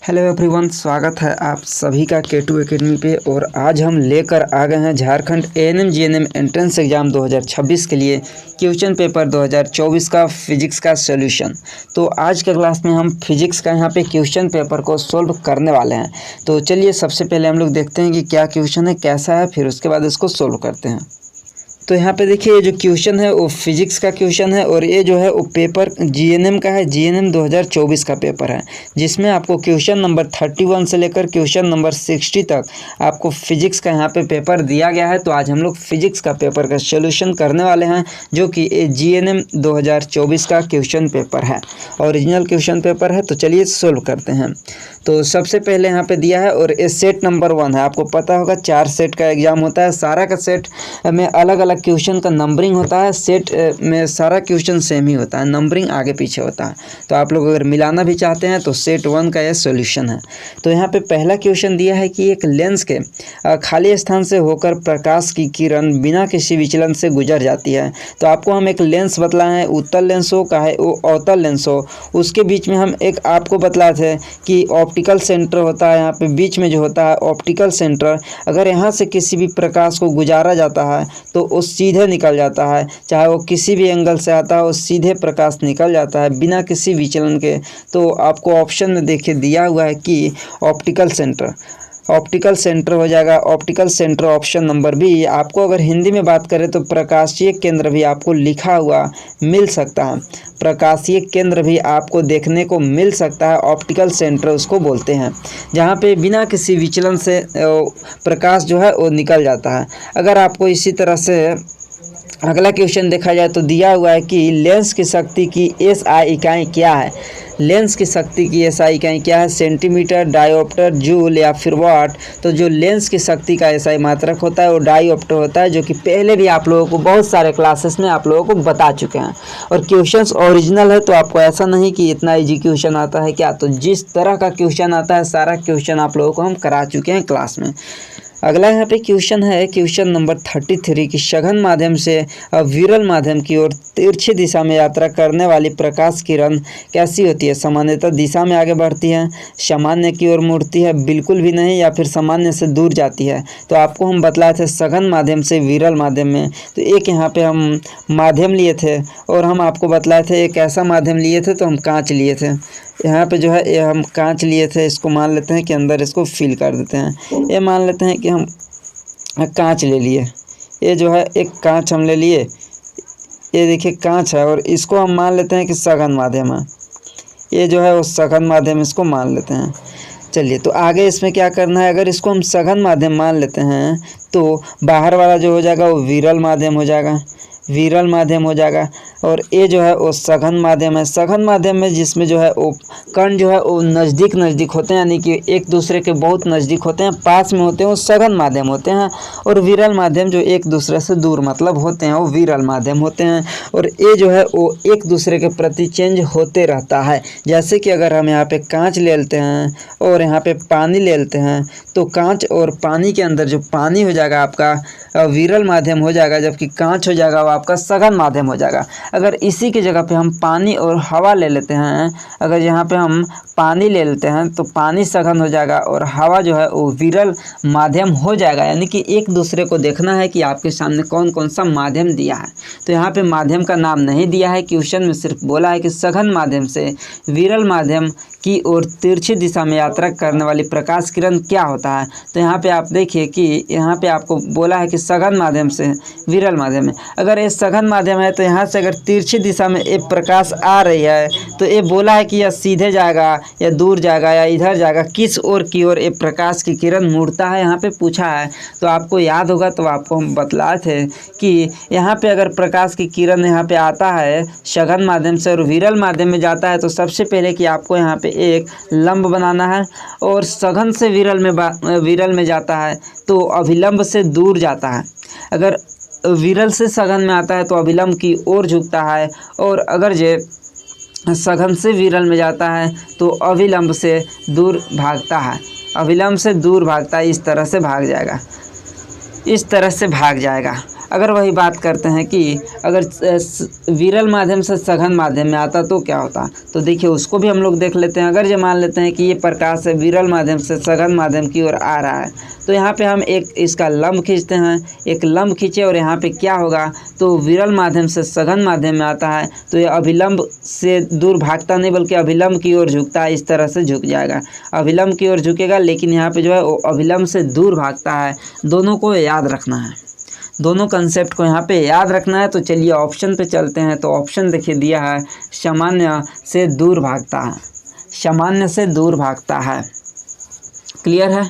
Hello everyone, स्वागत है आप सभी का K2 एकेडमी पे। और आज हम लेकर आ गए हैं Jharkhand ANM GNM entrance exam 2026 के लिए क्वेश्चन पेपर 2024 का फिजिक्स का सॉल्यूशन। तो आज के क्लास में हम फिजिक्स का यहाँ पे क्वेश्चन पेपर को सॉल्व करने वाले हैं। तो चलिए सबसे पहले हम लोग देखते हैं कि क्या क्वेश्चन है, कैसा है, फिर उसके बाद इसको सॉल्व करते हैं। तो यहाँ पे देखिए, ये जो क्वेश्चन है वो फिजिक्स का क्वेश्चन है और ये जो है वो पेपर GNM का है। GNM 2024 का पेपर है, जिसमें आपको क्वेश्चन नंबर 31 से लेकर क्वेश्चन नंबर 60 तक आपको फिजिक्स का यहाँ पे पेपर दिया गया है। तो आज हम लोग फिजिक्स का पेपर का सॉल्यूशन करने वाले हैं, जो कि GNM 2024 का क्वेश्चन पेपर है, ओरिजिनल क्वेश्चन पेपर है। तो चलिए सोल्व करते हैं। तो सबसे पहले यहाँ पे दिया है और ये सेट नंबर 1 है। आपको पता होगा 4 सेट का एग्ज़ाम होता है। सारा का सेट में अलग अलग क्वेश्चन का नंबरिंग होता है। सेट में सारा क्वेश्चन सेम ही होता है, नंबरिंग आगे पीछे होता है। तो आप लोग अगर मिलाना भी चाहते हैं तो सेट 1 का यह सॉल्यूशन है। तो यहाँ पे पहला क्वेश्चन दिया है कि एक लेंस के खाली स्थान से होकर प्रकाश की किरण बिना किसी विचलन से गुजर जाती है। तो आपको हम एक लेंस बतलाए हैं, उत्तल लेंस हो चाहे वो अवतल लेंस हो, उसके बीच में हम एक आपको बतलाए थे कि ऑप्टिकल सेंटर होता है। यहाँ पे बीच में जो होता है ऑप्टिकल सेंटर, अगर यहाँ से किसी भी प्रकाश को गुजारा जाता है तो वो सीधे निकल जाता है, चाहे वो किसी भी एंगल से आता है, वो सीधे प्रकाश निकल जाता है बिना किसी विचलन के। तो आपको ऑप्शन में देखिए दिया हुआ है कि ऑप्टिकल सेंटर, ऑप्टिकल सेंटर हो जाएगा। Optical centre option number B. आपको अगर हिंदी में बात करें तो प्रकाशीय केंद्र भी आपको लिखा हुआ मिल सकता है, प्रकाशीय केंद्र भी आपको देखने को मिल सकता है। ऑप्टिकल सेंटर उसको बोलते हैं, जहाँ पे बिना किसी विचलन से प्रकाश जो है वो निकल जाता है। अगर आपको इसी तरह से अगला क्वेश्चन देखा जाए तो दिया हुआ है कि लेंस की शक्ति की SI इकाई क्या है। लेंस की शक्ति की SI इकाई क्या है, सेंटीमीटर, डायोप्टर, जूल या फिर वाट। तो जो लेंस की शक्ति का SI मात्रक होता है वो डायोप्टर होता है, जो कि पहले भी आप लोगों को बहुत सारे क्लासेस में आप लोगों को बता चुके हैं। और क्वेश्चंस ओरिजिनल है, तो आपको ऐसा नहीं कि इतना इजी क्वेश्चन आता है क्या। तो जिस तरह का क्वेश्चन आता है सारा क्वेश्चन आप लोगों को हम करा चुके हैं क्लास में। अगला यहाँ पे क्वेश्चन है क्वेश्चन नंबर 33 की सघन माध्यम से विरल माध्यम की ओर तिरछी दिशा में यात्रा करने वाली प्रकाश किरण कैसी होती है। सामान्यतः दिशा में आगे बढ़ती है, सामान्य की ओर मुड़ती है, बिल्कुल भी नहीं, या फिर सामान्य से दूर जाती है। तो आपको हम बतलाए थे सघन माध्यम से विरल माध्यम में। तो एक यहाँ पे हम माध्यम लिए थे और हम आपको बतलाए थे एक ऐसा माध्यम लिए थे, तो हम कांच लिए थे। यहाँ पे जो है ये हम कांच लिए थे, इसको मान लेते हैं कि अंदर इसको फिल कर देते हैं। ये मान लेते हैं कि हम कांच ले लिए, ये जो है एक कांच हम ले लिए, ये देखिए कांच है, और इसको हम मान लेते हैं कि सघन माध्यम है। ये जो है वो सघन माध्यम, इसको मान लेते हैं। चलिए, तो आगे इसमें क्या करना है। अगर इसको हम सघन माध्यम मान लेते हैं तो बाहर वाला जो हो जाएगा वो विरल माध्यम हो जाएगा, विरल माध्यम हो जाएगा। और ये जो है वो सघन माध्यम है। सघन माध्यम में जिसमें जो है वो कण जो है वो नज़दीक नज़दीक होते हैं, यानी कि एक दूसरे के बहुत नज़दीक होते हैं, पास में होते हैं, वो सघन माध्यम होते हैं। और विरल माध्यम जो एक दूसरे से दूर मतलब होते हैं, वो विरल माध्यम होते हैं। और ये जो है वो एक दूसरे के प्रति चेंज होते रहता है। जैसे कि अगर हम यहाँ पे कांच ले लेते हैं और यहाँ पे पानी ले लेते हैं, तो कांच और पानी के अंदर जो पानी हो जाएगा आपका विरल माध्यम हो जाएगा, जबकि कांच हो जाएगा वो आपका सघन माध्यम हो जाएगा। अगर इसी की जगह पे हम पानी और हवा ले लेते हैं, अगर यहाँ पे हम पानी ले लेते हैं तो पानी सघन हो जाएगा और हवा जो है वो विरल माध्यम हो जाएगा। यानी कि एक दूसरे को देखना है कि आपके सामने कौन कौन सा माध्यम दिया है। तो यहाँ पे माध्यम का नाम नहीं दिया है, क्वेश्चन में सिर्फ बोला है कि सघन माध्यम से विरल माध्यम की ओर तिरछी दिशा में यात्रा करने वाली प्रकाश किरण क्या होता है। तो यहाँ पे आप देखिए कि यहाँ पे आपको बोला है कि सघन माध्यम से विरल माध्यम में, अगर ये सघन माध्यम है तो यहाँ से अगर तिरछी दिशा में एक प्रकाश आ रही है तो ये बोला है कि यह सीधे जाएगा या दूर जाएगा या इधर जाएगा, किस ओर की ओर एक प्रकाश की किरण मुड़ता है, यहाँ पे पूछा है। तो आपको याद होगा, तो आपको हम बतलाए थे कि यहाँ पे अगर प्रकाश की किरण यहाँ पे आता है सघन माध्यम से और विरल माध्यम में जाता है, तो सबसे पहले कि आपको यहाँ पे एक लंब बनाना है। और सघन से विरल में जाता है तो अभिलंब से दूर जाता है। अगर विरल से सघन में आता है तो अभिलंब की ओर झुकता है, और अगर जे सघन से विरल में जाता है तो अभिलंब से दूर भागता है, अभिलंब से दूर भागता है, इस तरह से भाग जाएगा, इस तरह से भाग जाएगा। अगर वही बात करते हैं कि अगर विरल माध्यम से सघन माध्यम में आता तो क्या होता, तो देखिए उसको भी हम लोग देख लेते हैं। अगर ये मान लेते हैं कि ये प्रकाश है विरल माध्यम से सघन माध्यम की ओर आ रहा है, तो यहाँ पे हम एक इसका लंब खींचते हैं, एक लंब खींचे और यहाँ पे क्या होगा, तो विरल माध्यम से सघन माध्यम में आता है तो ये अभिलंब से दूर भागता नहीं बल्कि अभिलंब की ओर झुकता है, इस तरह से झुक जाएगा, अभिलंब की ओर झुकेगा, लेकिन यहाँ पे जो है वो अभिलंब से दूर भागता है। दोनों को याद रखना है, दोनों कंसेप्ट को यहाँ पे याद रखना है। तो चलिए ऑप्शन पे चलते हैं। तो ऑप्शन देखिए दिया है सामान्य से दूर भागता है, सामान्य से दूर भागता है। क्लियर है।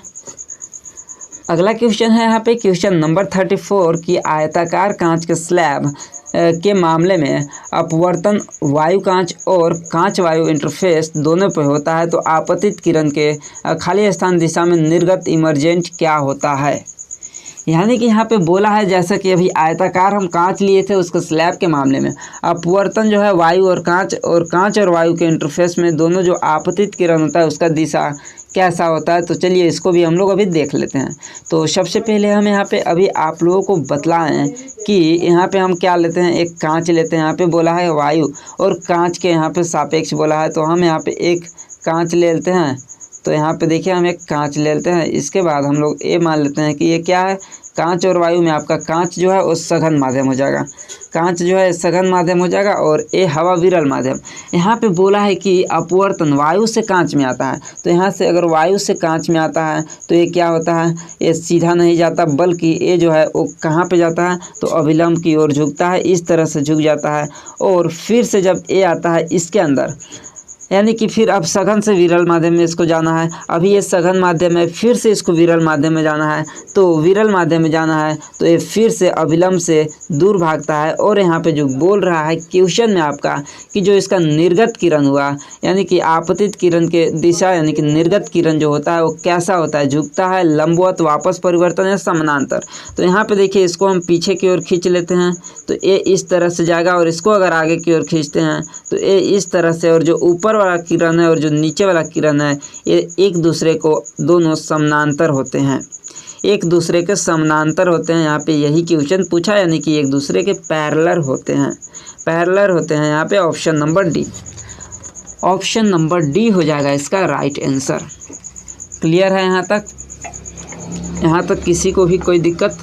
अगला क्वेश्चन है यहाँ पे क्वेश्चन नंबर 34 कि आयताकार कांच के स्लैब के मामले में अपवर्तन वायु कांच और कांच वायु इंटरफेस दोनों पे होता है, तो आपतित किरण के खाली स्थान दिशा में निर्गत इमर्जेंट क्या होता है। यानी कि यहाँ पे बोला है जैसा कि अभी आयताकार हम कांच लिए थे उसके स्लैब के मामले में अपवर्तन जो है वायु और कांच और वायु के इंटरफेस में दोनों जो आपतित किरण होता है उसका दिशा कैसा होता है। तो चलिए इसको भी हम लोग अभी देख लेते हैं। तो सबसे पहले हम यहाँ पे अभी आप लोगों को बतलाएं कि यहाँ पे हम क्या लेते हैं, एक कांच लेते हैं। यहाँ पे बोला है वायु और कांच के यहाँ पे सापेक्ष बोला है, तो हम यहाँ पे एक कांच ले लेते हैं। तो यहाँ पे देखिए हम एक कांच ले लेते हैं। इसके बाद हम लोग ये मान लेते हैं कि ये क्या है, कांच और वायु में आपका कांच जो है वो सघन माध्यम हो जाएगा, कांच जो है सघन माध्यम हो जाएगा और ये हवा विरल माध्यम। यहाँ पे बोला है कि अपवर्तन वायु से कांच में आता है, तो यहाँ से अगर वायु से कांच में आता है तो ये क्या होता है, ये सीधा नहीं जाता बल्कि ये जो है वो कहाँ पे जाता है, तो अभिलंब की ओर झुकता है, इस तरह से झुक जाता है। और फिर से जब ये आता है इसके अंदर, यानी कि फिर अब सघन से विरल माध्यम में इसको जाना है। अभी ये सघन माध्यम है, फिर से इसको विरल माध्यम में जाना है, तो विरल माध्यम में जाना है तो ये फिर से अभिलंब से दूर भागता है। और यहाँ पे जो बोल रहा है क्वेश्चन में आपका कि जो इसका निर्गत किरण हुआ, यानी कि आपतित किरण के दिशा, यानी कि निर्गत किरण जो होता है वो कैसा होता है, झुकता है, लंबवत, वापस परिवर्तन या समानांतर। तो यहाँ पे देखिए इसको हम पीछे की ओर खींच लेते हैं तो ये इस तरह से जाएगा, और इसको अगर आगे की ओर खींचते हैं तो ये इस तरह से, और जो ऊपर वाला किरण है और जो नीचे वाला किरण है ये एक दूसरे को दोनों समानांतर होते हैं, एक दूसरे के समानांतर होते हैं। यहाँ पे यही क्वेश्चन पूछा, यानी कि एक दूसरे के पैरेलल होते हैं, पैरेलल होते हैं। यहाँ पे option number D, option number D हो जाएगा इसका राइट आंसर। क्लियर है यहाँ तक, यहाँ तक किसी को भी कोई दिक्कत।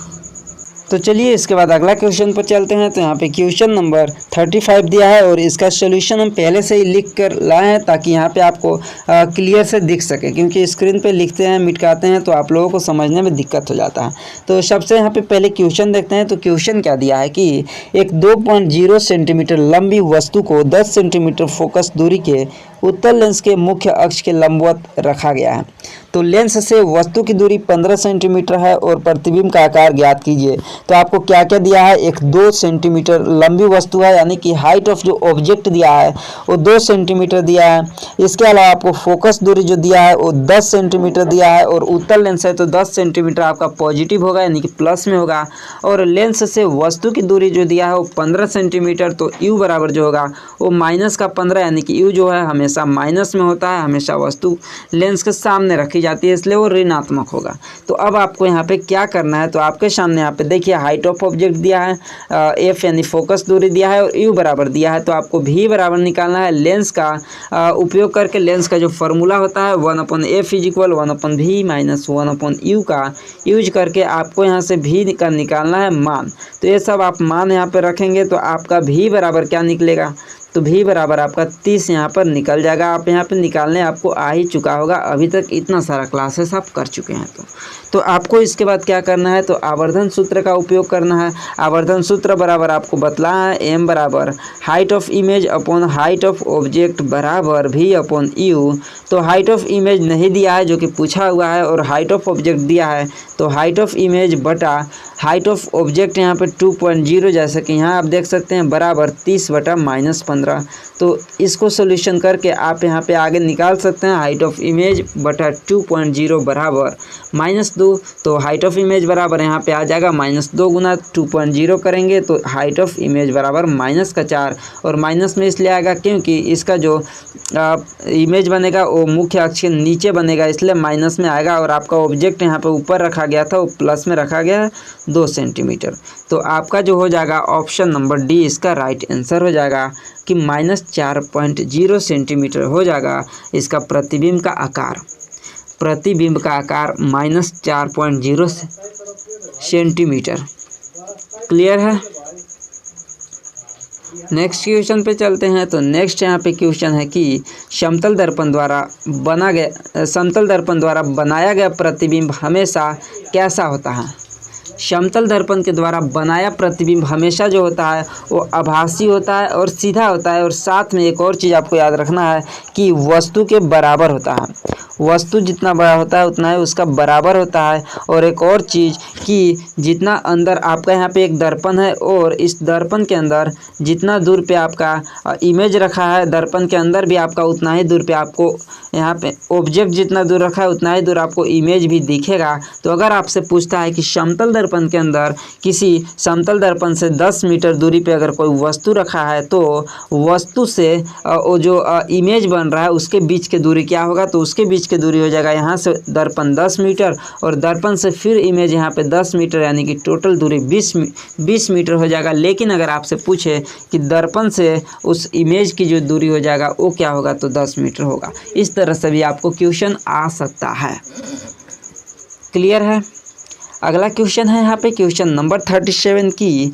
तो चलिए इसके बाद अगला क्वेश्चन पर चलते हैं। तो यहाँ पे क्वेश्चन नंबर 35 दिया है और इसका सॉल्यूशन हम पहले से ही लिख कर लाए हैं ताकि यहाँ पे आपको क्लियर से दिख सके, क्योंकि स्क्रीन पे लिखते हैं मिटकाते हैं तो आप लोगों को समझने में दिक्कत हो जाता है। तो सबसे यहाँ पे पहले क्वेश्चन देखते हैं। तो क्वेश्चन क्या दिया है कि एक 2.0 सेंटीमीटर लंबी वस्तु को 10 सेंटीमीटर फोकस दूरी के उत्तल लेंस के मुख्य अक्ष के लंबवत रखा गया है। तो लेंस से वस्तु की दूरी 15 सेंटीमीटर है और प्रतिबिंब का आकार ज्ञात कीजिए। तो आपको क्या क्या दिया है, एक 2 सेंटीमीटर लंबी वस्तु है, यानी कि हाइट ऑफ जो ऑब्जेक्ट दिया है वो 2 सेंटीमीटर दिया है। इसके अलावा आपको फोकस दूरी जो दिया है वो 10 सेंटीमीटर दिया है, और उत्तल लेंस है तो 10 सेंटीमीटर आपका पॉजिटिव होगा, यानी कि प्लस में होगा। और लेंस से वस्तु की दूरी जो दिया है वो 15 सेंटीमीटर, तो यू बराबर जो होगा वो माइनस का 15, यानी कि यू जो है हमेशा माइनस में होता है, हमेशा वस्तु लेंस के सामने रखी जाती है, इसलिए वो ऋणात्मक होगा। तो अब आपको यहाँ पे क्या करना है, तो आपके सामने यहाँ पे देखिए हाइट ऑफ ऑब्जेक्ट दिया है, एफ यानी फोकस दूरी दिया है, और यू बराबर दिया है। तो आपको भी बराबर निकालना है। लेंस का उपयोग करके लेंस का जो फॉर्मूला होता है 1/f = 1/v - 1/u का यूज करके आपको यहाँ से भी का निकालना है मान। तो ये सब आप मान यहाँ पे रखेंगे तो आपका भी बराबर क्या निकलेगा, तो भी बराबर आपका 30 यहाँ पर निकल जाएगा। आप यहाँ पे निकालने आपको आ ही चुका होगा, अभी तक इतना सारा क्लासेस आप कर चुके हैं। तो आपको इसके बाद क्या करना है, तो आवर्धन सूत्र का उपयोग करना है। आवर्धन सूत्र बराबर आपको बतलाना है m बराबर height of image upon height of object बराबर v/u। तो हाइट ऑफ इमेज नहीं दिया है जो कि पूछा हुआ है, और हाइट ऑफ ऑब्जेक्ट दिया है, तो हाइट ऑफ इमेज बटा हाइट ऑफ ऑब्जेक्ट यहाँ पे 2.0, जैसे कि यहाँ आप देख सकते हैं, बराबर 30/-15। तो इसको सोल्यूशन करके आप यहाँ पे आगे निकाल सकते हैं हाइट ऑफ इमेज बटा 2.0 बराबर -2। तो हाइट ऑफ इमेज बराबर यहाँ पे आ जाएगा -2 गुना 2.0 करेंगे तो हाइट ऑफ इमेज बराबर -4, और माइनस में इसलिए आएगा क्योंकि इसका जो इमेज बनेगा वो मुख्य अक्ष के नीचे बनेगा, इसलिए माइनस में आएगा। और आपका ऑब्जेक्ट यहाँ पे ऊपर रखा गया था वो प्लस में रखा गया है 2 सेंटीमीटर। तो आपका जो हो जाएगा ऑप्शन नंबर डी इसका राइट आंसर हो जाएगा कि -4.0 सेंटीमीटर हो जाएगा इसका प्रतिबिंब का आकार। प्रतिबिंब का आकार -4.0 सेंटीमीटर। क्लियर है। नेक्स्ट क्वेश्चन पे चलते हैं। तो नेक्स्ट यहाँ पे क्वेश्चन है कि समतल दर्पण द्वारा बनाया गया प्रतिबिंब हमेशा कैसा होता है। समतल दर्पण के द्वारा बनाया प्रतिबिंब हमेशा जो होता है वो आभासी होता है और सीधा होता है, और साथ में एक और चीज़ आपको याद रखना है कि वस्तु के बराबर होता है। वस्तु जितना बड़ा होता है उतना ही उसका बराबर होता है। और एक और चीज़ कि जितना अंदर आपका यहाँ पे एक दर्पण है और इस दर्पण के अंदर जितना दूर पे आपका इमेज रखा है, दर्पण के अंदर भी आपका उतना ही दूर पे आपको यहाँ पे ऑब्जेक्ट जितना दूर रखा है उतना ही दूर आपको इमेज भी दिखेगा। तो अगर आपसे पूछता है कि समतल दर्पण के अंदर किसी समतल दर्पण से 10 मीटर दूरी पे अगर कोई वस्तु रखा है तो वस्तु से वो जो इमेज बन रहा है उसके बीच की दूरी क्या होगा, तो उसके बीच की दूरी हो जाएगा यहाँ से दर्पण 10 मीटर और दर्पण से फिर इमेज यहाँ पे 10 मीटर, यानी कि टोटल दूरी 20 मीटर हो जाएगा। लेकिन अगर आपसे पूछे कि दर्पण से उस इमेज की जो दूरी हो जाएगा वो क्या होगा, तो 10 मीटर होगा। इस तरह से भी आपको क्वेश्चन आ सकता है। क्लियर है। अगला क्वेश्चन है यहाँ पे क्वेश्चन नंबर 37 की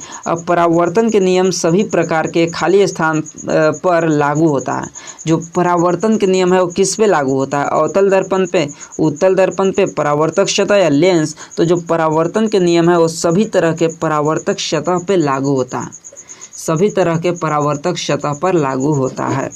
परावर्तन के नियम सभी प्रकार के खाली स्थान पर लागू होता है। जो परावर्तन के नियम है वो किस पे लागू होता है, अवतल दर्पण पे, उत्तल दर्पण पे, परावर्तक सतह या लेंस। तो जो परावर्तन के नियम है वो सभी तरह के परावर्तक सतह पे लागू होता है, सभी तरह के परावर्तक सतह पर लागू होता है।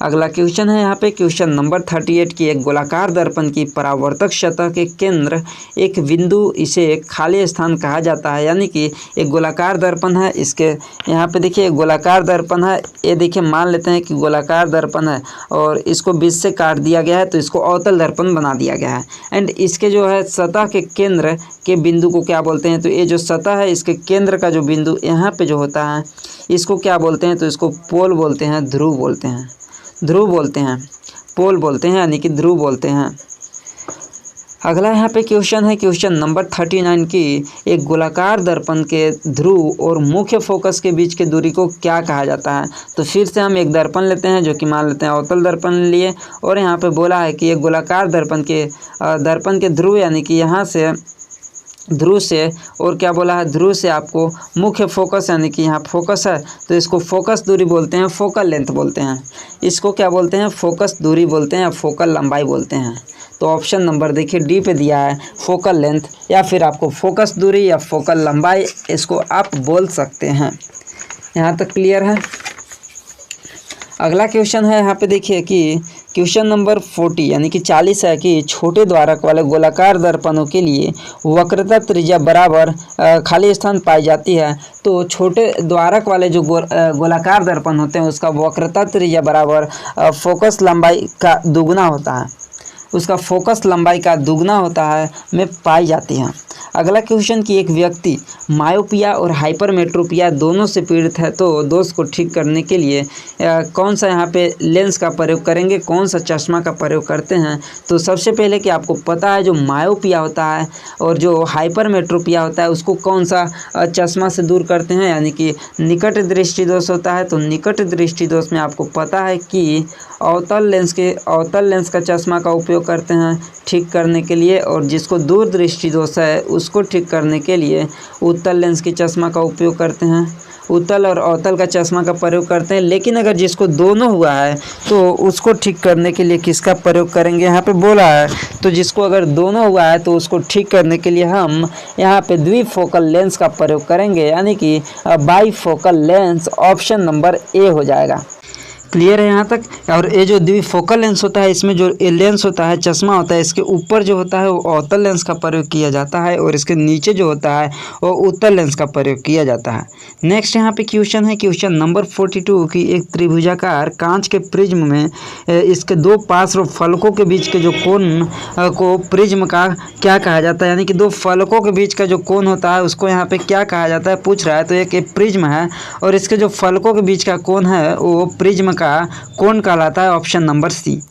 अगला क्वेश्चन है यहाँ पे क्वेश्चन नंबर 38 की एक गोलाकार दर्पण की परावर्तक सतह के केंद्र एक बिंदु इसे खाली स्थान कहा जाता है। यानी कि एक गोलाकार दर्पण है, इसके यहाँ पे देखिए गोलाकार दर्पण है, ये देखिए मान लेते हैं कि गोलाकार दर्पण है और इसको बीच से काट दिया गया है तो इसको अवतल दर्पण बना दिया गया है। एंड इसके जो है सतह के केंद्र के बिंदु को क्या बोलते हैं, तो ये जो सतह है इसके केंद्र का जो बिंदु यहाँ पे जो होता है इसको क्या बोलते हैं, तो इसको पोल बोलते हैं, ध्रुव बोलते हैं, ध्रुव बोलते हैं, पोल बोलते हैं, यानी कि ध्रुव बोलते हैं। अगला यहाँ पे क्वेश्चन है क्वेश्चन नंबर 39 की एक गोलाकार दर्पण के ध्रुव और मुख्य फोकस के बीच की दूरी को क्या कहा जाता है। तो फिर से हम एक दर्पण लेते हैं जो कि मान लेते हैं अवतल दर्पण लिए, और यहाँ पे बोला है कि एक गोलाकार दर्पण के ध्रुव यानी कि यहाँ से ध्रुव से, और क्या बोला है, ध्रुव से आपको मुख्य फोकस यानी कि यहाँ फोकस है तो इसको फोकस दूरी बोलते हैं, फोकल लेंथ बोलते हैं। इसको क्या बोलते हैं, फोकस दूरी बोलते हैं या फोकल लंबाई बोलते हैं। तो ऑप्शन नंबर देखिए डी पे दिया है फोकल लेंथ, या फिर आपको फोकस दूरी या फोकल लंबाई इसको आप बोल सकते हैं। यहाँ तक क्लियर है। अगला क्वेश्चन है यहाँ पे देखिए कि क्वेश्चन नंबर 40 यानी कि 40 है कि छोटे द्वारक वाले गोलाकार दर्पणों के लिए वक्रता त्रिज्या बराबर खाली स्थान पाई जाती है। तो छोटे द्वारक वाले जो गोलाकार दर्पण होते हैं उसका वक्रता त्रिज्या बराबर फोकस लंबाई का दुगना होता है, उसका फोकस लंबाई का दुगना होता है में पाई जाती है। अगला क्वेश्चन कि एक व्यक्ति मायोपिया और हाइपरमेट्रोपिया दोनों से पीड़ित है तो दोष को ठीक करने के लिए कौन सा यहाँ पे लेंस का प्रयोग करेंगे, कौन सा चश्मा का प्रयोग करते हैं। तो सबसे पहले कि आपको पता है जो मायोपिया होता है और जो हाइपरमेट्रोपिया होता है उसको कौन सा चश्मा से दूर करते हैं, यानी कि निकट दृष्टि दोष होता है। तो निकट दृष्टि दोष में आपको पता है कि अवतल लेंस का चश्मा का उपयोग करते हैं ठीक करने के लिए, और जिसको दूर दृष्टि दोष है उसको ठीक करने के लिए उत्तल लेंस की चश्मा का उपयोग करते हैं, उत्तल और अवतल का चश्मा का प्रयोग करते हैं। लेकिन अगर जिसको दोनों हुआ है तो उसको ठीक करने के लिए किसका प्रयोग करेंगे, यहाँ पे बोला है तो जिसको अगर दोनों हुआ है तो उसको ठीक करने के लिए हम यहाँ पे द्विफोकल लेंस का प्रयोग करेंगे, यानी कि bifocal lens. Option number A हो जाएगा। क्लियर है यहाँ तक। और ये जो द्विफोकल लेंस होता है, इसमें जो लेंस होता है, चश्मा होता है, इसके ऊपर जो होता है वो अवतल लेंस का प्रयोग किया जाता है और इसके नीचे जो होता है वो उत्तल लेंस का प्रयोग किया जाता है। नेक्स्ट यहाँ पे क्वेश्चन है, क्वेश्चन नंबर 42 की एक त्रिभुजाकार कांच के प्रिज्म में इसके दो पार्श्व फलकों के बीच के जो कोण को प्रिज्म का क्या कहा जाता है, यानी कि दो फलकों के बीच का जो कोण होता है उसको यहाँ पे क्या कहा जाता है पूछ रहा है। तो एक प्रिज्म है और इसके जो फलकों के बीच का कोण है वो प्रिज्म का कोण कहलाता है, ऑप्शन नंबर सी।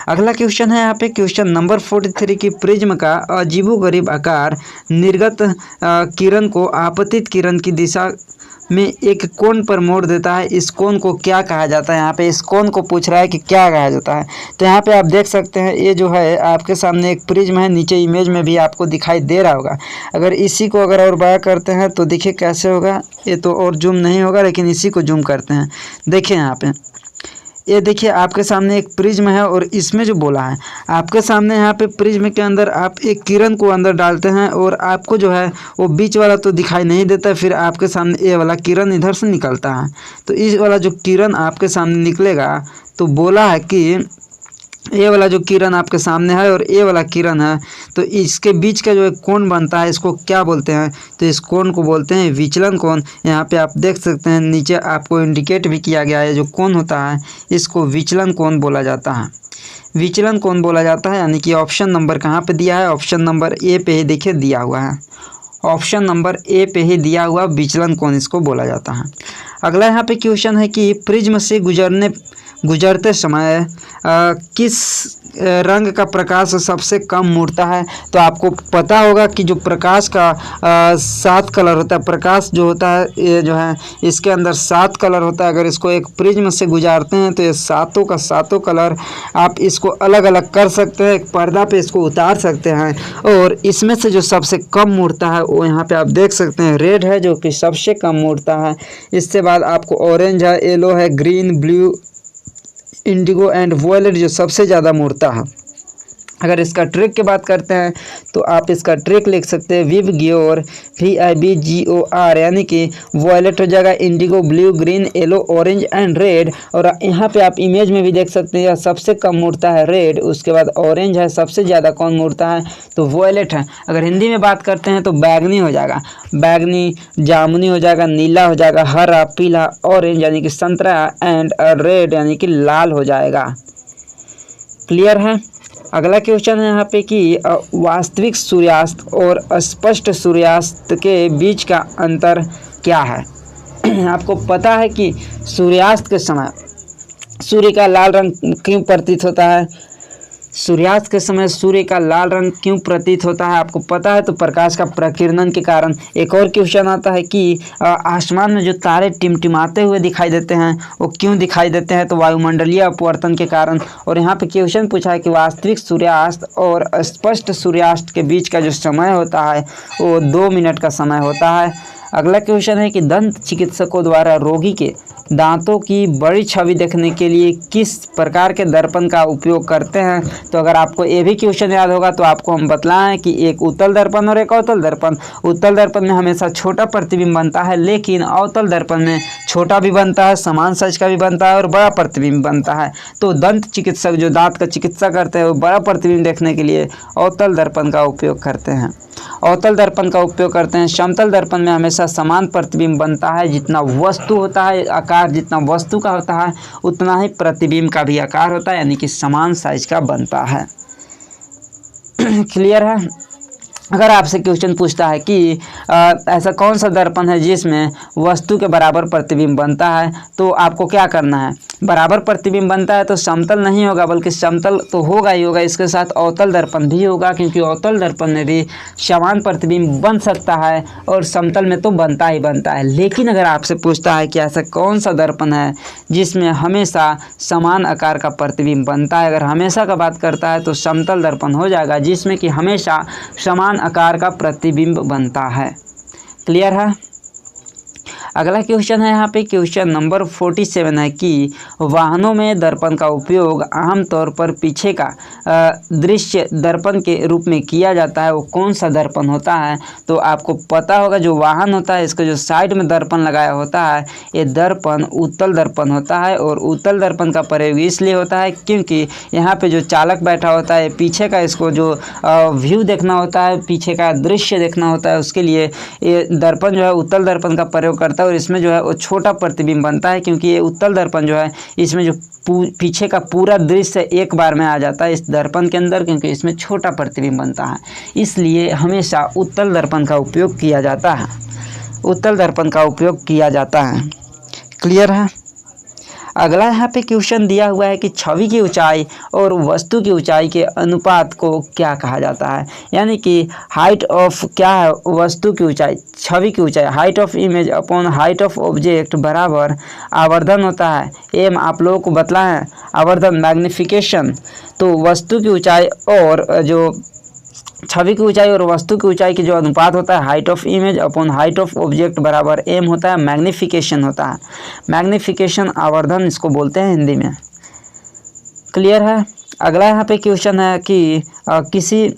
अगला क्वेश्चन है यहाँ पे क्वेश्चन नंबर 43 की प्रिज्म का अजीबोगरीब आकार निर्गत किरण को आपतित किरण की दिशा में एक कोण पर मोड़ देता है, इस कोण को क्या कहा जाता है। यहाँ पे इस कोण को पूछ रहा है कि क्या कहा जाता है। तो यहाँ पे आप देख सकते हैं ये जो है आपके सामने एक प्रिज्म है, नीचे इमेज में भी आपको दिखाई दे रहा होगा। अगर इसी को अगर और बड़ा करते हैं तो देखिए कैसे होगा, ये तो और जूम नहीं होगा लेकिन इसी को जूम करते हैं। देखिए यहाँ पे ये देखिए आपके सामने एक प्रिज्म है और इसमें जो बोला है आपके सामने यहाँ पे प्रिज्म के अंदर आप एक किरण को अंदर डालते हैं और आपको जो है वो बीच वाला तो दिखाई नहीं देता, फिर आपके सामने ये वाला किरण इधर से निकलता है। तो इस वाला जो किरण आपके सामने निकलेगा तो बोला है कि ये वाला जो किरण आपके सामने है और ये वाला किरण है, तो इसके बीच का जो एक कोण बनता है इसको क्या बोलते हैं, तो इस कोण को बोलते हैं विचलन कोण। यहाँ पे आप देख सकते हैं नीचे आपको इंडिकेट भी किया गया है, जो कोण होता है इसको विचलन कोण बोला जाता है, विचलन कोण बोला जाता है। यानी कि ऑप्शन नंबर कहाँ पे दिया है, ऑप्शन नंबर ए पे ही देखिए दिया हुआ है, ऑप्शन नंबर ए पे ही दिया हुआ विचलन कोण इसको बोला जाता है। अगला यहाँ पे क्वेश्चन है कि प्रिज्म से गुजरते समय किस रंग का प्रकाश सबसे कम मुड़ता है। तो आपको पता होगा कि जो प्रकाश का 7 कलर होता है, प्रकाश जो होता है ये जो है इसके अंदर 7 कलर होता है। अगर इसको एक प्रिज्म से गुजारते हैं तो ये सातों का सातों कलर आप इसको अलग अलग कर सकते हैं, एक पर्दा पे इसको उतार सकते हैं और इसमें से जो सबसे कम मुड़ता है वो यहाँ पे आप देख सकते हैं रेड है जो कि सबसे कम मुड़ता है। इसके बाद आपको ऑरेंज है, येलो है, green, blue, indigo and violet जो सबसे ज़्यादा मुड़ता है। अगर इसका ट्रिक की बात करते हैं तो आप इसका ट्रिक लिख सकते हैं विबग्योर VIBGOR, यानी कि वॉयलेट हो जाएगा, Indigo, blue, green, yellow, orange and red. और यहाँ पे आप इमेज में भी देख सकते हैं सबसे कम मुड़ता है रेड, उसके बाद ऑरेंज है, सबसे ज़्यादा कौन मुड़ता है तो वॉयलेट है। अगर हिंदी में बात करते हैं तो बैगनी हो जाएगा, बैगनी, जामुनी हो जाएगा, नीला हो जाएगा, हरा, पीला, ऑरेंज यानी कि संतरा एंड रेड यानी कि लाल हो जाएगा। क्लियर है। अगला क्वेश्चन है यहाँ पे कि वास्तविक सूर्यास्त और स्पष्ट सूर्यास्त के बीच का अंतर क्या है। आपको पता है कि सूर्यास्त के समय सूर्य का लाल रंग क्यों प्रतीत होता है, सूर्यास्त के समय सूर्य का लाल रंग क्यों प्रतीत होता है आपको पता है, तो प्रकाश का प्रकीर्णन के कारण। एक और क्वेश्चन आता है कि आसमान में जो तारे टिमटिमाते हुए दिखाई देते हैं वो क्यों दिखाई देते हैं, तो वायुमंडलीय अपवर्तन के कारण। और यहाँ पे क्वेश्चन पूछा है कि वास्तविक सूर्यास्त और स्पष्ट सूर्यास्त के बीच का जो समय होता है वो 2 मिनट का समय होता है। अगला क्वेश्चन है कि दंत चिकित्सकों द्वारा रोगी के दांतों की बड़ी छवि देखने के लिए किस प्रकार के दर्पण का उपयोग करते हैं। तो अगर आपको ये भी क्वेश्चन याद होगा तो आपको हम बतलाएं कि एक उत्तल दर्पण और एक अवतल दर्पण। उत्तल दर्पण में हमेशा छोटा प्रतिबिंब बनता है, लेकिन अवतल दर्पण में छोटा भी बनता है, समान साइज का भी बनता है और बड़ा प्रतिबिंब बनता है। तो दंत चिकित्सक जो दांत का चिकित्सा करते हैं वो बड़ा प्रतिबिंब देखने के लिए अवतल दर्पण का उपयोग करते हैं, अवतल दर्पण का उपयोग करते हैं। समतल दर्पण में हमेशा समान प्रतिबिंब बनता है, जितना वस्तु होता है आकार जितना वस्तु का होता है उतना ही प्रतिबिंब का भी आकार होता है, यानी कि समान साइज का बनता है। क्लियर है। अगर आपसे क्वेश्चन पूछता है कि ऐसा कौन सा दर्पण है जिसमें वस्तु के बराबर प्रतिबिंब बनता है, तो आपको क्या करना है, बराबर प्रतिबिंब बनता है तो समतल नहीं होगा बल्कि समतल तो होगा ही होगा, इसके साथ अवतल दर्पण भी होगा, क्योंकि अवतल दर्पण में भी समान प्रतिबिंब बन सकता है और समतल में तो बनता ही बनता है। लेकिन अगर आपसे पूछता है कि ऐसा कौन सा दर्पण है जिसमें हमेशा समान आकार का प्रतिबिंब बनता है, अगर हमेशा का बात करता है तो समतल दर्पण हो जाएगा, जिसमें कि हमेशा समान आकार का प्रतिबिंब बनता है। क्लियर है। अगला क्वेश्चन है यहाँ पे क्वेश्चन नंबर 47 है कि वाहनों में दर्पण का उपयोग आमतौर पर पीछे का दृश्य दर्पण के रूप में किया जाता है, वो कौन सा दर्पण होता है। तो आपको पता होगा जो वाहन होता है इसका जो साइड में दर्पण लगाया होता है ये दर्पण उत्तल दर्पण होता है। और उत्तल दर्पण का प्रयोग इसलिए होता है क्योंकि यहाँ पे जो चालक बैठा होता है पीछे का इसको जो व्यू देखना होता है, पीछे का दृश्य देखना होता है, उसके लिए ये दर्पण जो है उत्तल दर्पण का प्रयोग करता है। और इसमें जो है वो छोटा प्रतिबिंब बनता है क्योंकि ये उत्तल दर्पण जो है इसमें जो पीछे का पूरा दृश्य एक बार में आ जाता है इस दर्पण के अंदर, क्योंकि इसमें छोटा प्रतिबिंब बनता है, इसलिए हमेशा उत्तल दर्पण का उपयोग किया जाता है, उत्तल दर्पण का उपयोग किया जाता है। क्लियर है। अगला यहाँ पे क्वेश्चन दिया हुआ है कि छवि की ऊंचाई और वस्तु की ऊंचाई के अनुपात को क्या कहा जाता है। यानी कि हाइट ऑफ क्या है, वस्तु की ऊंचाई, छवि की ऊंचाई, height of image upon height of object बराबर आवर्धन होता है। एम आप लोगों को बतला है आवर्धन, मैग्निफिकेशन। तो वस्तु की ऊंचाई और जो छवि की ऊंचाई और वस्तु की ऊंचाई की जो अनुपात होता है height of image upon height of object बराबर एम होता है, मैग्निफिकेशन होता है। मैग्निफिकेशन आवर्धन इसको बोलते हैं हिंदी में। क्लियर है। अगला यहाँ पे क्वेश्चन है कि किसी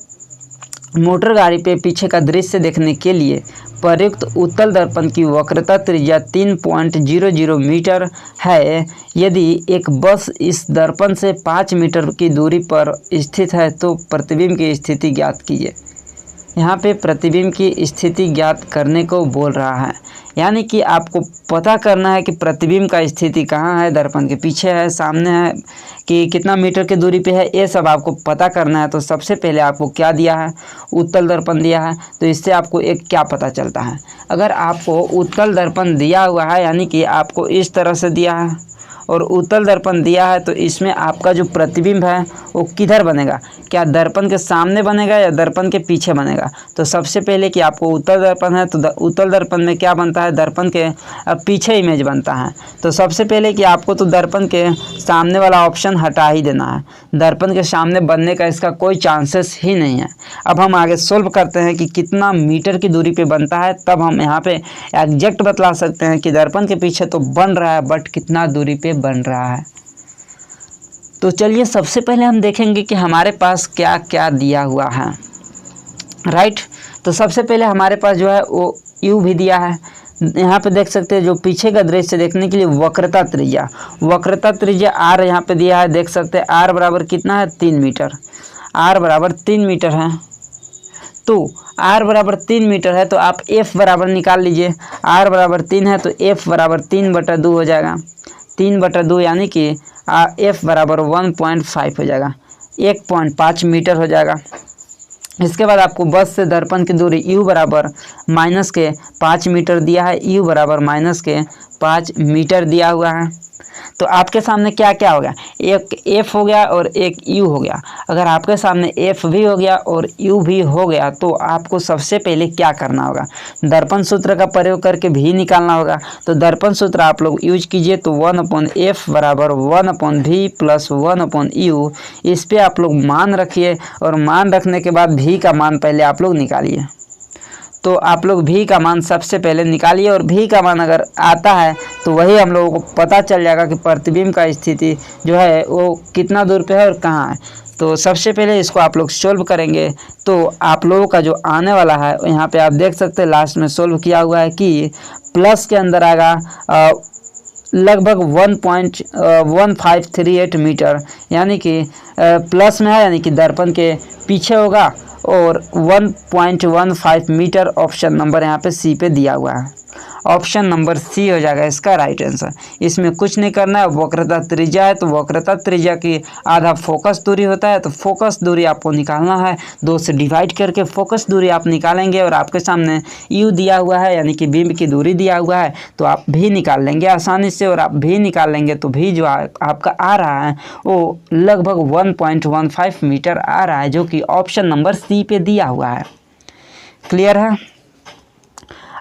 मोटर गाड़ी पे पीछे का दृश्य देखने के लिए प्रयुक्त उत्तल दर्पण की वक्रता त्रिज्या 3.00 मीटर है। यदि एक बस इस दर्पण से 5 मीटर की दूरी पर स्थित है तो प्रतिबिंब की स्थिति ज्ञात कीजिए। यहाँ पे प्रतिबिंब की स्थिति ज्ञात करने को बोल रहा है, यानी कि आपको पता करना है कि प्रतिबिंब का स्थिति कहाँ है, दर्पण के पीछे है, सामने है, कि कितना मीटर की दूरी पे है, ये सब आपको पता करना है। तो सबसे पहले आपको क्या दिया है, उत्तल दर्पण दिया है। तो इससे आपको एक क्या पता चलता है, अगर आपको उत्तल दर्पण दिया हुआ है यानी कि आपको इस तरह से दिया है और उत्तल दर्पण दिया है तो इसमें आपका जो प्रतिबिंब है वो किधर बनेगा, क्या दर्पण के सामने बनेगा या दर्पण के पीछे बनेगा। तो सबसे पहले कि आपको उत्तल दर्पण है तो उत्तल दर्पण में क्या बनता है, दर्पण के पीछे इमेज बनता है। तो सबसे पहले कि आपको तो दर्पण के सामने वाला ऑप्शन हटा ही देना है, दर्पण के सामने बनने का इसका कोई चांसेस ही नहीं है। अब हम आगे सोल्व करते हैं कि कितना मीटर की दूरी पे बनता है, तब हम यहाँ पे एग्जैक्ट बतला सकते हैं कि दर्पण के पीछे तो बन रहा है बट कितना दूरी पे बन रहा है। तो चलिए सबसे पहले हम देखेंगे कि हमारे पास क्या क्या दिया हुआ है। राइट, तो सबसे पहले हमारे पास जो है वो यू भी दिया है। यहाँ पे देख सकते हैं जो पीछे का दृश्य देखने के लिए वक्रता त्रिज्या आर यहाँ पे दिया है, देख सकते हैं आर बराबर कितना है, 3 मीटर। आर बराबर 3 मीटर है। तो आर बराबर 3 मीटर है तो आप एफ बराबर निकाल लीजिए। आर बराबर 3 है तो एफ बराबर 3/2 हो जाएगा। 3/2 यानी कि एफ बराबर 1.5 हो जाएगा, 1.5 मीटर हो जाएगा। इसके बाद आपको बस से दर्पण की दूरी u बराबर -5 मीटर दिया है, u बराबर -5 मीटर दिया हुआ है। तो आपके सामने क्या क्या हो गया, एक f हो गया और एक u हो गया। अगर आपके सामने f भी हो गया और u भी हो गया तो आपको सबसे पहले क्या करना होगा, दर्पण सूत्र का प्रयोग करके भी निकालना होगा। तो दर्पण सूत्र आप लोग यूज कीजिए, तो 1/f बराबर 1/v प्लस 1/u। इस पर आप लोग मान रखिए और मान रखने के बाद v का मान पहले आप लोग निकालिए। तो आप लोग v का मान सबसे पहले निकालिए और v का मान अगर आता है तो वही हम लोगों को पता चल जाएगा कि प्रतिबिंब का स्थिति जो है वो कितना दूर पे है और कहाँ है। तो सबसे पहले इसको आप लोग सोल्व करेंगे तो आप लोगों का जो आने वाला है यहाँ पे आप देख सकते हैं लास्ट में सोल्व किया हुआ है कि प्लस के अंदर आएगा लगभग 1.1538 मीटर, यानी कि प्लस में है यानी कि दर्पण के पीछे होगा और 1.15 मीटर ऑप्शन नंबर यहाँ पे सी पे दिया हुआ है। ऑप्शन नंबर सी हो जाएगा इसका राइट आंसर। इसमें कुछ नहीं करना है, वक्रता त्रिज्या है तो वक्रता त्रिज्या की आधा फोकस दूरी होता है, तो फोकस दूरी आपको निकालना है, 2 से डिवाइड करके फोकस दूरी आप निकालेंगे और आपके सामने यू दिया हुआ है यानी कि बिंब की दूरी दिया हुआ है तो आप भी निकाल लेंगे आसानी से। और आप भी निकाल लेंगे तो भी जो आपका आ रहा है वो लगभग 1.15 मीटर आ रहा है, जो कि ऑप्शन नंबर सी पे दिया हुआ है। क्लियर है।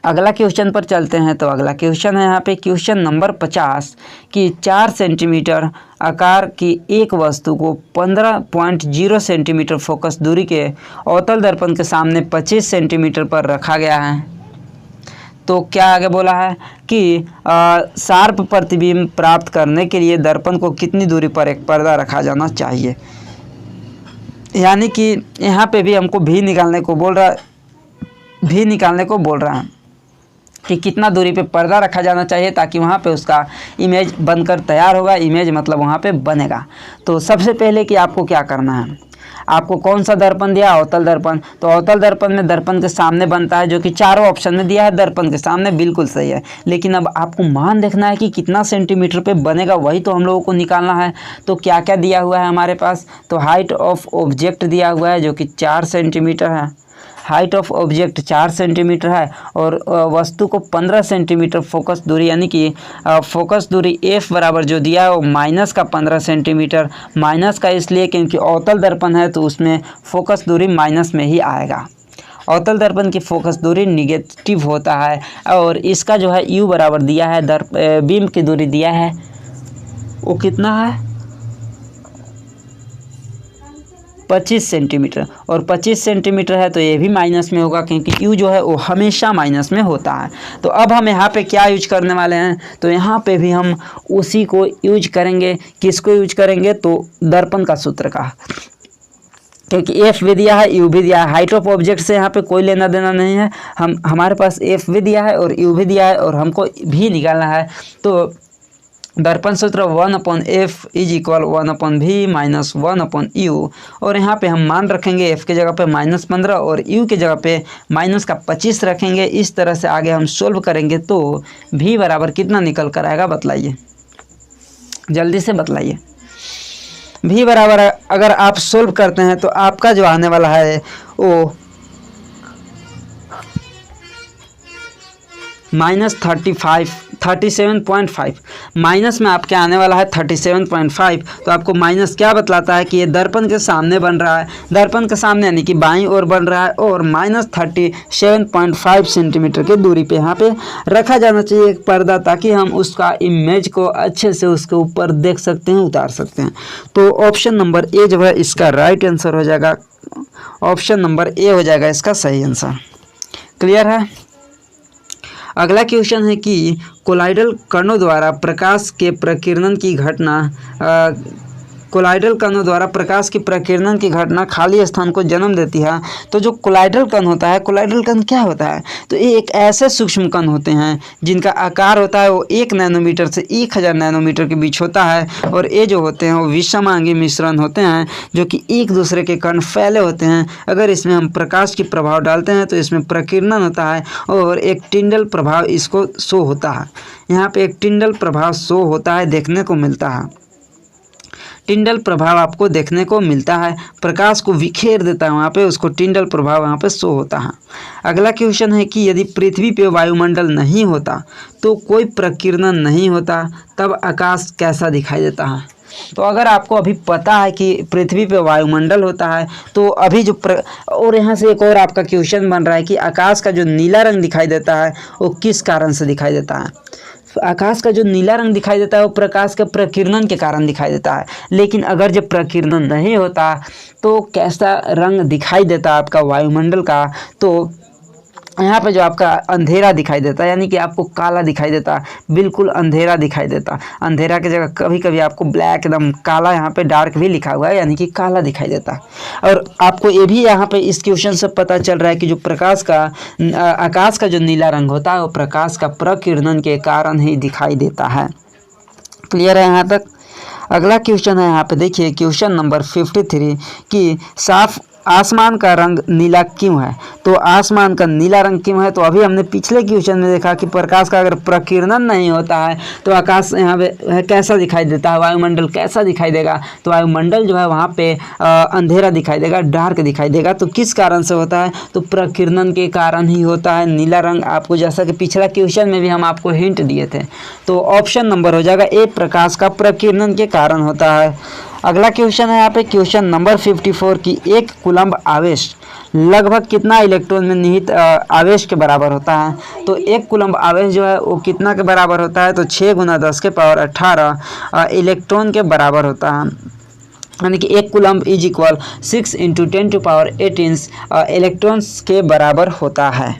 अगला क्वेश्चन पर चलते हैं। तो अगला क्वेश्चन है यहाँ पे क्वेश्चन नंबर 50 कि 4 सेंटीमीटर आकार की एक वस्तु को 15.0 सेंटीमीटर फोकस दूरी के अवतल दर्पण के सामने 25 सेंटीमीटर पर रखा गया है। तो क्या आगे बोला है कि शार्प प्रतिबिंब प्राप्त करने के लिए दर्पण को कितनी दूरी पर एक पर्दा रखा जाना चाहिए। यानी कि यहाँ पे भी हमको भी निकालने को बोल रहा है कि कितना दूरी पे पर्दा रखा जाना चाहिए ताकि वहाँ पे उसका इमेज बनकर तैयार होगा। इमेज मतलब वहाँ पे बनेगा। तो सबसे पहले कि आपको क्या करना है, आपको कौन सा दर्पण दिया, अवतल दर्पण। तो अवतल दर्पण में दर्पण के सामने बनता है, जो कि चारों ऑप्शन में दिया है दर्पण के सामने, बिल्कुल सही है। लेकिन अब आपको मान देखना है कि कितना सेंटीमीटर पे बनेगा, वही तो हम लोगों को निकालना है। तो क्या क्या दिया हुआ है हमारे पास, तो हाइट ऑफ ऑब्जेक्ट दिया हुआ है जो कि 4 सेंटीमीटर है। हाइट ऑफ ऑब्जेक्ट 4 सेंटीमीटर है और वस्तु को 15 सेंटीमीटर फोकस दूरी, यानी कि फोकस दूरी एफ बराबर जो दिया है वो माइनस का 15 सेंटीमीटर। माइनस का इसलिए क्योंकि अवतल दर्पण है तो उसमें फोकस दूरी माइनस में ही आएगा। अवतल दर्पण की फोकस दूरी निगेटिव होता है। और इसका जो है यू बराबर दिया है, बीम की दूरी दिया है वो कितना है 25 सेंटीमीटर, और 25 सेंटीमीटर है तो ये भी माइनस में होगा क्योंकि यू जो है वो हमेशा माइनस में होता है। तो अब हम यहाँ पे क्या यूज करने वाले हैं, तो यहाँ पे भी हम उसी को यूज करेंगे। किसको यूज करेंगे, तो दर्पण का सूत्र का, क्योंकि एफ भी दिया है यू भी दिया है। हाइट ऑफ ऑब्जेक्ट से यहाँ पे कोई लेना देना नहीं है, हमारे पास एफ भी दिया है और यू भी दिया है और हमको भी निकालना है। तो दर्पण सूत्र 1/f is equal 1/v minus 1/u। और यहाँ पे हम मान रखेंगे f के जगह पे -15 और u के जगह पे -25 रखेंगे। इस तरह से आगे हम सोल्व करेंगे तो v बराबर कितना निकल कर आएगा, बतलाइए, जल्दी से बतलाइए। v बराबर अगर आप सोल्व करते हैं तो आपका जो आने वाला है वो -37.5 माइनस में आपके आने वाला है 37.5। तो आपको माइनस क्या बतलाता है कि ये दर्पण के सामने बन रहा है, दर्पण के सामने यानी कि बाईं ओर बन रहा है और -37.5 सेंटीमीटर की दूरी पे यहाँ पे रखा जाना चाहिए एक पर्दा, ताकि हम उसका इमेज को अच्छे से उसके ऊपर देख सकते हैं, उतार सकते हैं। तो ऑप्शन नंबर ए जो है इसका राइट आंसर हो जाएगा, ऑप्शन नंबर ए हो जाएगा इसका सही आंसर। क्लियर है। अगला क्वेश्चन है कि कोलाइडल कणों द्वारा प्रकाश के प्रकीर्णन की घटना खाली स्थान को जन्म देती है। तो जो कोलाइडल कण होता है, कोलाइडल कण क्या होता है, तो ये एक ऐसे सूक्ष्म कण होते हैं जिनका आकार होता है वो 1 नैनोमीटर से 1000 नैनोमीटर के बीच होता है। और ये जो होते हैं वो विषमांगी मिश्रण होते हैं जो कि एक दूसरे के कण फैले होते हैं। अगर इसमें हम प्रकाश की प्रभाव डालते हैं तो इसमें प्रकीर्णन होता है और एक टिंडल प्रभाव इसको शो होता है। यहाँ पे एक टिंडल प्रभाव शो होता है, देखने को मिलता है। टिंडल प्रभाव आपको देखने को मिलता है, प्रकाश को विखेर देता है, वहाँ पे उसको टिंडल प्रभाव वहाँ पे शो होता है। अगला क्वेश्चन है कि यदि पृथ्वी पे वायुमंडल नहीं होता तो कोई प्रकीर्णन नहीं होता, तब आकाश कैसा दिखाई देता है। तो अगर आपको अभी पता है कि पृथ्वी पे वायुमंडल होता है तो अभी और यहाँ से एक और आपका क्वेश्चन बन रहा है कि आकाश का जो नीला रंग दिखाई देता है वो किस कारण से दिखाई देता है। आकाश का जो नीला रंग दिखाई देता है वो प्रकाश के प्रकीर्णन के कारण दिखाई देता है। लेकिन अगर जब प्रकीर्णन नहीं होता तो कैसा रंग दिखाई देता आपका वायुमंडल का, तो यहाँ पे जो आपका अंधेरा दिखाई देता है, यानी कि आपको काला दिखाई देता, बिल्कुल अंधेरा दिखाई देता। अंधेरा की जगह कभी कभी आपको ब्लैक एकदम काला, यहाँ पे डार्क भी लिखा हुआ है, यानी कि काला दिखाई देता। और आपको ये भी यहाँ पे इस क्वेश्चन से पता चल रहा है कि जो आकाश का जो नीला रंग होता है वो प्रकाश का प्रकीर्णन के कारण ही दिखाई देता है। क्लियर है यहाँ तक। अगला क्वेश्चन है, यहाँ पे देखिए क्वेश्चन नंबर 53 कि साफ आसमान का रंग नीला क्यों है। तो आसमान का नीला रंग क्यों है, तो अभी हमने पिछले क्वेश्चन में देखा कि प्रकाश का अगर प्रकीर्णन नहीं होता है तो आकाश यहाँ पे कैसा दिखाई देता है, वायुमंडल कैसा दिखाई देगा। तो वायुमंडल जो है वहाँ पे अंधेरा दिखाई देगा, डार्क दिखाई देगा। तो किस कारण से होता है, तो प्रकीर्णन के कारण ही होता है नीला रंग। आपको जैसा कि पिछला क्वेश्चन में भी हम आपको हिंट दिए थे, तो ऑप्शन नंबर हो जाएगा ए, प्रकाश का प्रकीर्णन के कारण होता है। अगला क्वेश्चन है यहाँ पे क्वेश्चन नंबर 54 की 1 कूलम्ब आवेश लगभग कितना इलेक्ट्रॉन में निहित आवेश के बराबर होता है। तो 1 कूलम्ब आवेश जो है वो कितना के बराबर होता है, तो 6 × 10⁻18 इलेक्ट्रॉन के बराबर होता है। यानी कि 1 कूलम्ब इज इक्वल 6 × 10⁸ इलेक्ट्रॉन्स के बराबर होता है।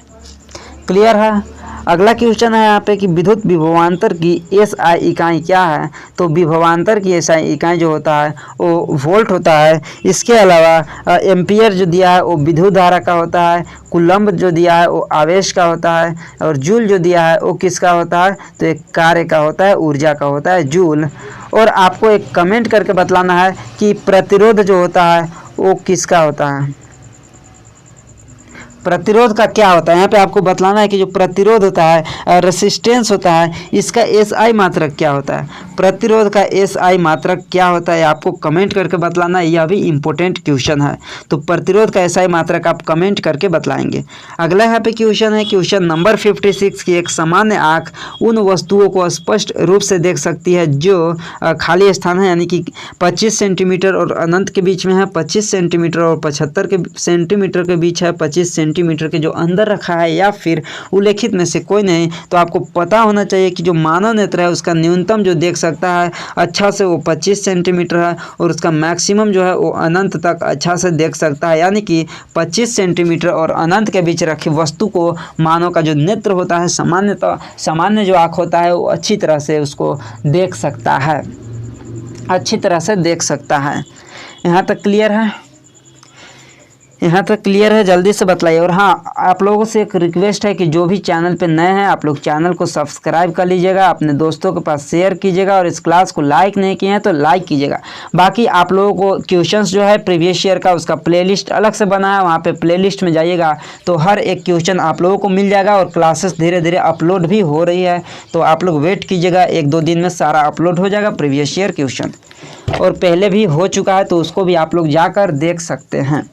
क्लियर है। अगला क्वेश्चन है यहाँ पे कि विद्युत विभवांतर की एसआई इकाई क्या है। तो विभवांतर की एसआई इकाई जो होता है वो वोल्ट होता है। इसके अलावा एम्पियर जो दिया है वो विद्युत धारा का होता है। कूलम्ब जो दिया है वो आवेश का होता है। और जूल जो दिया है वो किसका होता है, तो एक कार्य का होता है, ऊर्जा का होता है, जूल। और आपको एक कमेंट करके बतलाना है कि प्रतिरोध जो होता है वो किसका होता है, प्रतिरोध का क्या होता है। यहाँ पे आपको बतलाना है कि जो प्रतिरोध होता है, रेसिस्टेंस होता है, इसका एसआई मात्रक क्या होता है। प्रतिरोध का एसआई मात्रक क्या होता है आपको कमेंट करके बतलाना है। यह भी इम्पोर्टेंट क्वेश्चन है, तो प्रतिरोध का एसआई मात्रक आप कमेंट करके बतलाएंगे। अगला यहाँ पे क्वेश्चन है क्वेश्चन नंबर 56 की एक सामान्य आँख उन वस्तुओं को स्पष्ट रूप से देख सकती है जो खाली स्थान है, यानी कि 25 सेंटीमीटर और अनंत के बीच में है, 25 सेंटीमीटर और 75 सेंटीमीटर के बीच है, 25 सेंटीमीटर के जो अंदर रखा है, या फिर उल्लेखित में से कोई नहीं। तो आपको पता होना चाहिए कि जो मानव नेत्र है उसका न्यूनतम जो देख सकता है अच्छा से वो 25 सेंटीमीटर है, और उसका मैक्सिमम जो है वो अनंत तक अच्छा से देख सकता है, यानी कि 25 सेंटीमीटर और अनंत के बीच रखी वस्तु को मानव का जो नेत्र होता है, सामान्य जो आँख होता है वो अच्छी तरह से उसको देख सकता है, अच्छी तरह से देख सकता है। यहाँ तक क्लियर है, यहाँ तक क्लियर है, जल्दी से बतलाइए। और हाँ, आप लोगों से एक रिक्वेस्ट है कि जो भी चैनल पे नए हैं आप लोग चैनल को सब्सक्राइब कर लीजिएगा, अपने दोस्तों के पास शेयर कीजिएगा, और इस क्लास को लाइक नहीं किए हैं तो लाइक कीजिएगा। बाकी आप लोगों को क्वेश्चंस जो है प्रीवियस ईयर का उसका प्लेलिस्ट अलग से बना है, वहाँ पे प्लेलिस्ट में जाइएगा तो हर एक क्वेश्चन आप लोगों को मिल जाएगा। और क्लासेस धीरे धीरे अपलोड भी हो रही है, तो आप लोग वेट कीजिएगा, 1-2 दिन में सारा अपलोड हो जाएगा प्रीवियस ईयर क्वेश्चन, और पहले भी हो चुका है तो उसको भी आप लोग जाकर देख सकते हैं।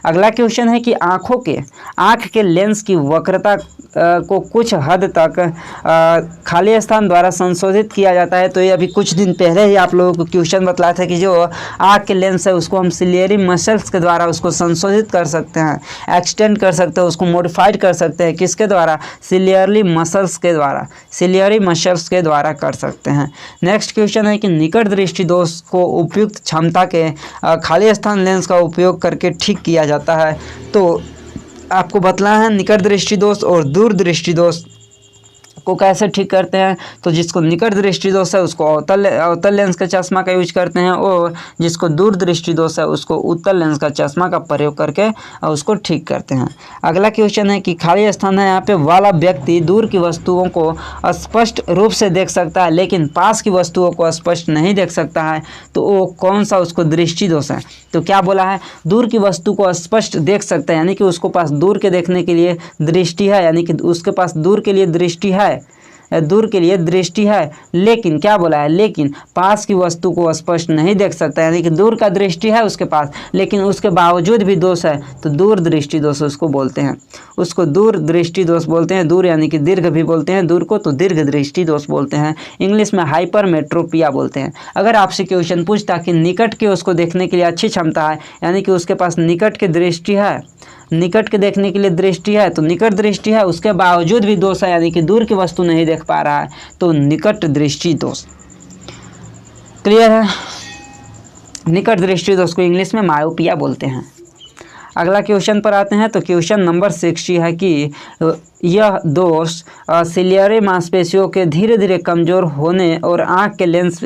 अगला क्वेश्चन है कि आँख के लेंस की वक्रता को कुछ हद तक खाली स्थान द्वारा संशोधित किया जाता है। तो ये अभी कुछ दिन पहले ही आप लोगों को क्वेश्चन बतलाया था कि जो आँख के लेंस है उसको हम सिलियरी मसल्स के द्वारा उसको संशोधित कर सकते हैं, एक्सटेंड कर सकते हैं, उसको मॉडिफाइड कर सकते हैं। किसके द्वारा, सिलियरी मसल्स के द्वारा, सिलियरी मसल्स के द्वारा कर सकते हैं। नेक्स्ट क्वेश्चन है कि निकट दृष्टि दोष को उपयुक्त क्षमता के खाली स्थान लेंस का उपयोग करके ठीक किया जाता है। तो आपको बतलाना है निकट दृष्टि दोष और दूर दृष्टि दोष को कैसे ठीक करते हैं। तो जिसको निकट दृष्टि दोष है उसको अवतल लेंस का चश्मा का यूज करते हैं, और जिसको दूर दृष्टि दोष है उसको उत्तल लेंस का चश्मा का प्रयोग करके उसको ठीक करते हैं। अगला क्वेश्चन है कि खाली स्थान है यहाँ पे वाला व्यक्ति दूर की वस्तुओं को स्पष्ट रूप से देख सकता है लेकिन पास की वस्तुओं को स्पष्ट नहीं देख सकता है। तो वो कौन सा उसको दृष्टि दोष है। तो क्या बोला है, दूर की वस्तु को स्पष्ट देख सकता है, यानी कि उसको पास दूर के देखने के लिए दृष्टि है, यानी कि उसके पास दूर के लिए दृष्टि है, दूर के लिए दृष्टि है, लेकिन क्या बोला है, लेकिन पास की वस्तु को स्पष्ट नहीं देख सकता, यानी कि दूर का दृष्टि है उसके पास लेकिन उसके बावजूद भी दोष है, तो दूर दृष्टि दोष उसको बोलते हैं, उसको दूर दृष्टि दोष बोलते हैं। दूर यानी कि दीर्घ भी बोलते हैं दूर को, तो दीर्घ दृष्टि दोष बोलते हैं, इंग्लिश में हाइपरमेट्रोपिया बोलते हैं। अगर आपसे क्वेश्चन पूछता कि निकट के उसको देखने के लिए अच्छी क्षमता है, यानी कि उसके पास निकट की दृष्टि है, निकट के देखने के लिए दृष्टि है, तो निकट दृष्टि है उसके बावजूद भी दोष है, यानी कि दूर की वस्तु नहीं देख पा रहा है, तो निकट दृष्टि दोष। क्लियर है, निकट दृष्टि दोष को इंग्लिश में मायोपिया बोलते हैं। अगला क्वेश्चन पर आते हैं। तो क्वेश्चन नंबर 60 है कि यह दोष सिलियरी मांसपेशियों के धीरे धीरे कमज़ोर होने और आँख के लेंस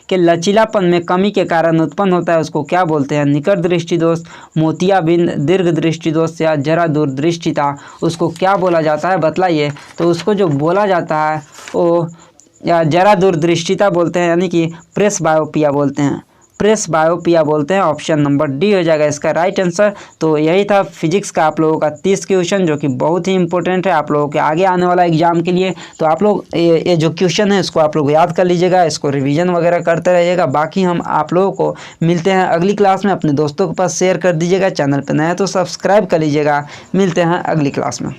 के लचीलापन में कमी के कारण उत्पन्न होता है, उसको क्या बोलते हैं। निकट दृष्टि दोष, मोतियाबिंद, दीर्घ दृष्टि दोष या जरा दूरदृष्टिता, उसको क्या बोला जाता है बतलाइए। तो उसको जो बोला जाता है वो या जरा दूरदृष्टिता बोलते हैं, यानी कि प्रेस बायोपिया बोलते हैं, प्रेस बायोपिया बोलते हैं। ऑप्शन नंबर डी हो जाएगा इसका राइट आंसर। तो यही था फिजिक्स का आप लोगों का 30 क्वेश्चन, जो कि बहुत ही इंपॉर्टेंट है आप लोगों के आगे आने वाला एग्जाम के लिए। तो आप लोग ये जो क्वेश्चन है इसको आप लोग याद कर लीजिएगा, इसको रिवीजन वगैरह करते रहिएगा। बाकी हम आप लोगों को मिलते हैं अगली क्लास में, अपने दोस्तों के पास शेयर कर दीजिएगा, चैनल पर नया तो सब्सक्राइब कर लीजिएगा। मिलते हैं अगली क्लास में।